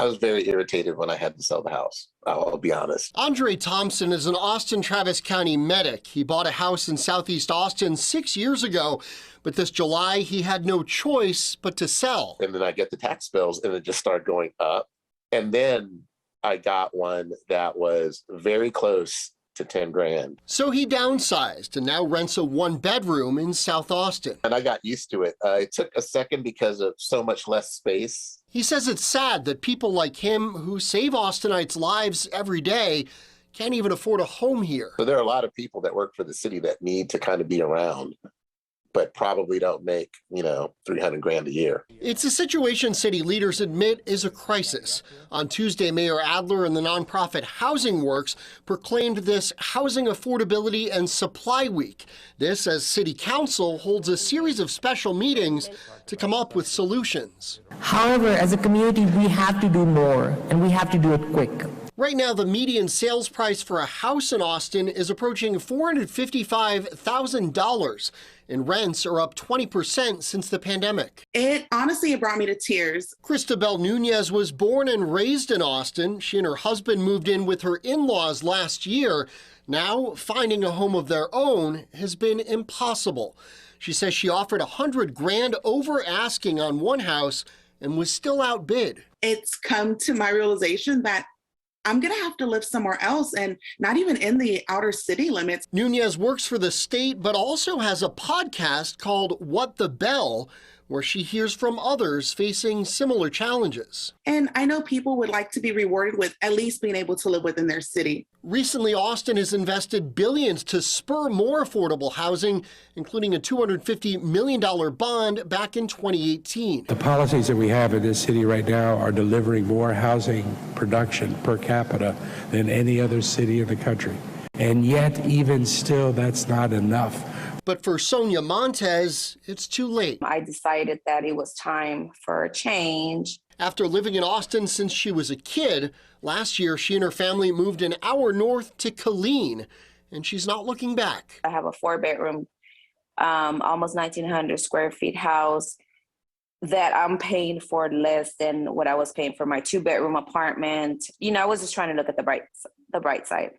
I was very irritated when I had to sell the house. I'll be honest. Andre Thompson is an Austin-Travis County medic. He bought a house in Southeast Austin 6 years ago, but this July he had no choice but to sell. And then I get the tax bills and it just started going up. And then I got one that was very close to 10 grand. So he downsized and now rents a 1-bedroom in South Austin. And I got used to it. It took a second because of so much less space. He says it's sad that people like him who save Austinites' lives every day can't even afford a home here. So there are a lot of people that work for the city that need to kind of be around, but probably don't make, 300 grand a year. It's a situation city leaders admit is a crisis. On Tuesday, Mayor Adler and the nonprofit Housing Works proclaimed this Housing Affordability and Supply Week. This as City Council holds a series of special meetings to come up with solutions. However, as a community, we have to do more, and we have to do it quick. Right now, the median sales price for a house in Austin is approaching $455,000, and rents are up 20% since the pandemic. It brought me to tears. Christabel Nunez was born and raised in Austin. She and her husband moved in with her in-laws last year. Now, finding a home of their own has been impossible. She says she offered $100 grand over asking on one house and was still outbid. It's come to my realization that I'm going to have to live somewhere else and not even in the outer city limits. Nunez works for the state, but also has a podcast called What the Bell, where she hears from others facing similar challenges. And I know people would like to be rewarded with at least being able to live within their city. Recently, Austin has invested billions to spur more affordable housing, including a $250 million bond back in 2018. The policies that we have in this city right now are delivering more housing production per capita than any other city in the country. And yet, even still, that's not enough. But for Sonia Montez, it's too late. I decided that it was time for a change. After living in Austin since she was a kid, last year she and her family moved an hour north to Killeen, and she's not looking back. I have a 4-bedroom, almost 1,900 square feet house that I'm paying for less than what I was paying for my 2-bedroom apartment. I was just trying to look at the bright side.